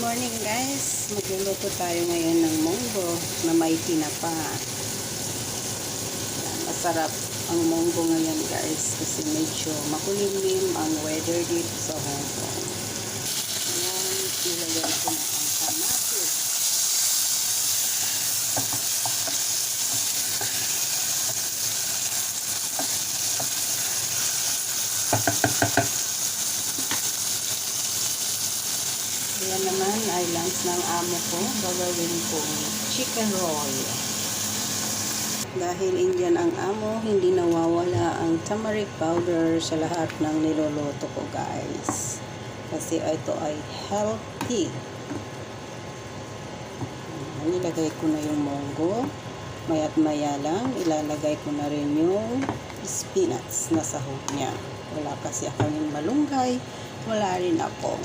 morning guys, magluluto tayo ngayon ng munggo na may tinapa. Masarap ang munggo ngayon guys kasi medyo makulimlim ang weather dito sa Hong Kong. Ayan, ilagay ko na ang kamatis. Ayan naman ay lunch ng amo ko. Gagawin kong chicken roll. Dahil Indian ang amo, hindi nawawala ang turmeric powder sa lahat ng niluluto ko guys. Kasi ito ay healthy. Nilagay ko na yung munggo. Maya't maya lang, ilalagay ko na rin yung spinach na sahog niya. Wala kasi akong malunggay. Wala rin akong